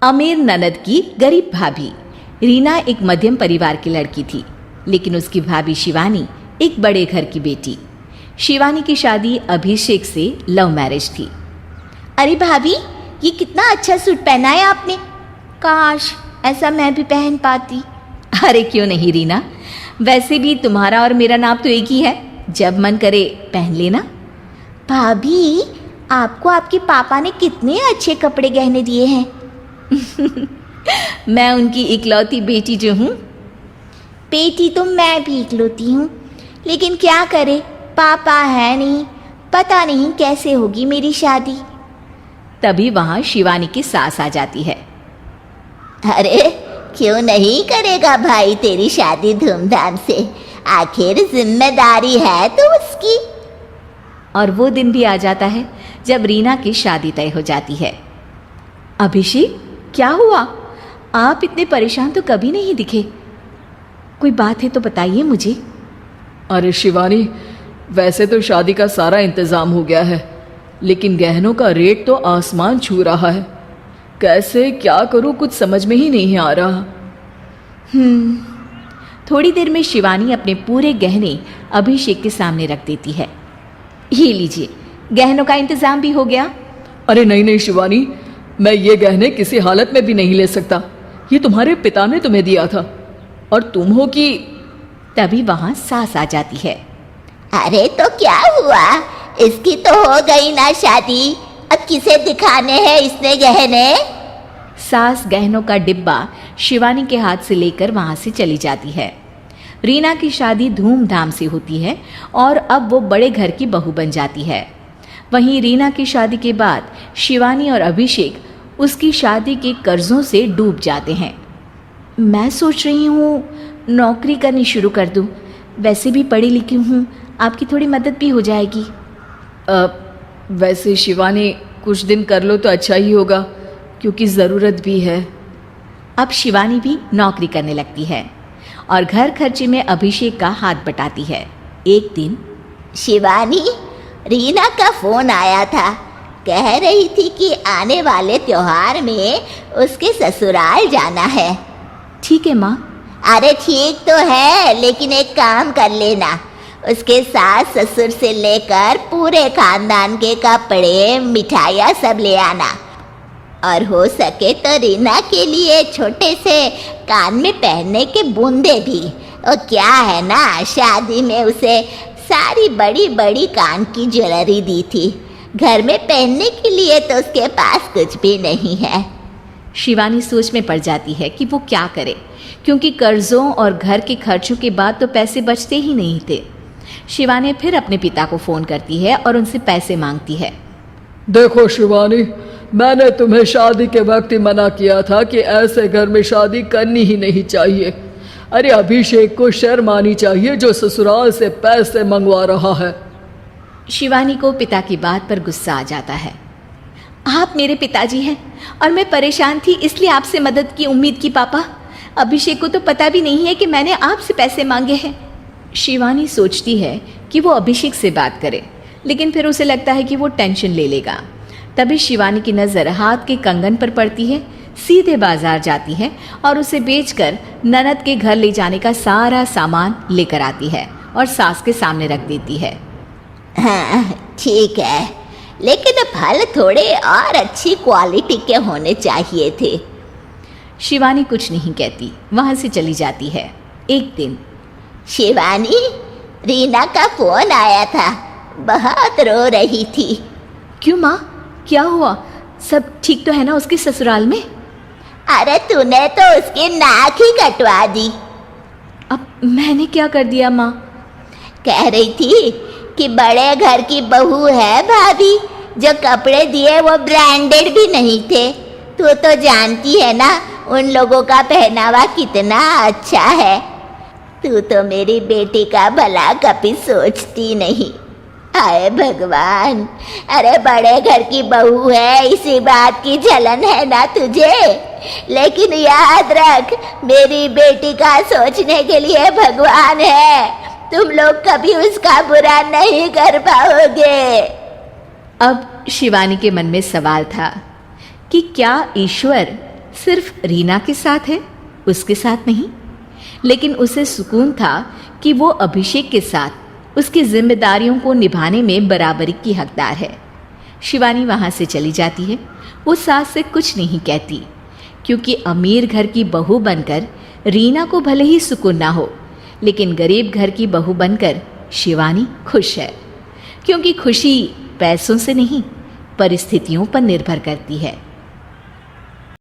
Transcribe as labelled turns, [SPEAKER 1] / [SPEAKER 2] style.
[SPEAKER 1] अमीर ननद की गरीब भाभी। रीना एक मध्यम परिवार की लड़की थी, लेकिन उसकी भाभी शिवानी एक बड़े घर की बेटी। शिवानी की शादी अभिषेक से लव मैरिज थी।
[SPEAKER 2] अरे भाभी, ये कितना अच्छा सूट पहना है आपने। काश ऐसा मैं भी पहन पाती।
[SPEAKER 1] अरे क्यों नहीं रीना, वैसे भी तुम्हारा और मेरा नाप तो एक ही है, जब मन करे पहन लेना।
[SPEAKER 2] भाभी, आपको आपके पापा ने कितने अच्छे कपड़े गहने दिए हैं।
[SPEAKER 1] मैं उनकी इकलौती बेटी जो हूँ।
[SPEAKER 2] बेटी तो मैं भी इकलौती हूँ, लेकिन क्या करे, पापा है नहीं, पता नहीं कैसे होगी मेरी शादी।
[SPEAKER 1] तभी वहाँ शिवानी की सास आ जाती है।
[SPEAKER 2] अरे क्यों नहीं करेगा भाई तेरी शादी धूमधाम से, आखिर जिम्मेदारी है तो उसकी।
[SPEAKER 1] और वो दिन भी आ जाता है जब रीना की शादी तय हो जाती है। अभिषेक, क्या हुआ? आप इतने परेशान तो कभी नहीं दिखे, कोई बात है तो बताइए मुझे।
[SPEAKER 3] अरे शिवानी, वैसे तो शादी का सारा इंतज़ाम हो गया है, लेकिन गहनों का रेट तो आसमान छू रहा है। कैसे क्या करूं, कुछ समझ में ही नहीं आ रहा।
[SPEAKER 1] थोड़ी देर में शिवानी अपने पूरे गहने अभिषेक के सामने रख देती है। ये लीजिए, गहनों का इंतजाम भी हो गया।
[SPEAKER 3] अरे नहीं नहीं शिवानी, मैं ये गहने किसी हालत में भी नहीं ले सकता। ये तुम्हारे पिता ने तुम्हें दिया था, और तुम हो कि।
[SPEAKER 1] तभी वहां सास आ जाती है।
[SPEAKER 2] अरे तो क्या हुआ, इसकी तो हो गई ना शादी, अब किसे दिखाने हैं इसने गहने।
[SPEAKER 1] सास गहनों का डिब्बा शिवानी के हाथ से लेकर वहां से चली जाती है। रीना की शादी धूमधाम से होती है और अब वो बड़े घर की बहू बन जाती है। वहीं रीना की शादी के बाद शिवानी और अभिषेक उसकी शादी के कर्जों से डूब जाते हैं। मैं सोच रही हूँ नौकरी करनी शुरू कर दूँ, वैसे भी पढ़ी लिखी हूँ, आपकी थोड़ी मदद भी हो जाएगी।
[SPEAKER 3] वैसे शिवानी, कुछ दिन कर लो तो अच्छा ही होगा, क्योंकि ज़रूरत भी है।
[SPEAKER 1] अब शिवानी भी नौकरी करने लगती है और घर खर्चे में अभिषेक का हाथ बटाती है। एक दिन
[SPEAKER 2] शिवानी, रीना का फोन आया था, कह रही थी कि आने वाले त्योहार में उसके ससुराल जाना है।
[SPEAKER 1] ठीक है माँ।
[SPEAKER 2] अरे ठीक तो है, लेकिन एक काम कर लेना, उसके सास ससुर से लेकर पूरे खानदान के कपड़े मिठाइयाँ सब ले आना, और हो सके तो रीना के लिए छोटे से कान में पहनने के बूंदे भी। और क्या है ना, शादी में उसे सारी बड़ी बड़ी कान की ज्वेलरी दी थी, घर में पहनने के लिए तो उसके पास कुछ भी नहीं है।
[SPEAKER 1] शिवानी सोच में पड़ जाती है कि वो क्या करे, क्योंकि कर्जों और घर के खर्चों के बाद तो पैसे बचते ही नहीं थे। शिवानी फिर अपने पिता को फ़ोन करती है और उनसे पैसे मांगती है।
[SPEAKER 3] देखो शिवानी, मैंने तुम्हें शादी के वक्त ही मना किया था कि ऐसे घर में शादी करनी ही नहीं चाहिए। अरे अभिषेक को शर्म आनी चाहिए जो ससुराल से पैसे मंगवा रहा है।
[SPEAKER 1] शिवानी को पिता की बात पर गुस्सा आ जाता है। आप मेरे पिताजी हैं और मैं परेशान थी, इसलिए आपसे मदद की उम्मीद की पापा। अभिषेक को तो पता भी नहीं है कि मैंने आपसे पैसे मांगे हैं। शिवानी सोचती है कि वो अभिषेक से बात करे, लेकिन फिर उसे लगता है कि वो टेंशन ले लेगा। तभी शिवानी की नज़र हाथ के कंगन पर पड़ती है, सीधे बाजार जाती है और उसे बेचकर ननद के घर ले जाने का सारा सामान लेकर आती है और सास के सामने रख देती है।
[SPEAKER 2] हाँ ठीक है, लेकिन फल थोड़े और अच्छी क्वालिटी के होने चाहिए थे।
[SPEAKER 1] शिवानी कुछ नहीं कहती, वहाँ से चली जाती है। एक दिन
[SPEAKER 2] शिवानी, रीना का फोन आया था, बहुत रो रही थी।
[SPEAKER 1] क्यों माँ, क्या हुआ? सब ठीक तो है ना उसके ससुराल में?
[SPEAKER 2] अरे तूने तो उसकी नाक ही कटवा दी।
[SPEAKER 1] अब मैंने क्या कर दिया माँ?
[SPEAKER 2] कह रही थी कि बड़े घर की बहू है भाभी, जो कपड़े दिए वो ब्रांडेड भी नहीं थे। तू तो जानती है ना उन लोगों का पहनावा कितना अच्छा है। तू तो मेरी बेटी का भला कभी सोचती नहीं। हाय भगवान, अरे बड़े घर की बहू है, इसी बात की जलन है ना तुझे, लेकिन याद रख मेरी बेटी का सोचने के लिए भगवान है, तुम लोग कभी उसका बुरा नहीं कर पाओगे।
[SPEAKER 1] अब शिवानी के मन में सवाल था कि क्या ईश्वर सिर्फ रीना के साथ है, उसके साथ नहीं। लेकिन उसे सुकून था कि वो अभिषेक के साथ उसकी जिम्मेदारियों को निभाने में बराबरी की हकदार है। शिवानी वहाँ से चली जाती है। वो सास से कुछ नहीं कहती, क्योंकि अमीर घर की बहू बनकर रीना को भले ही सुकून ना हो, लेकिन गरीब घर की बहू बनकर शिवानी खुश है। क्योंकि खुशी पैसों से नहीं, परिस्थितियों पर निर्भर करती है।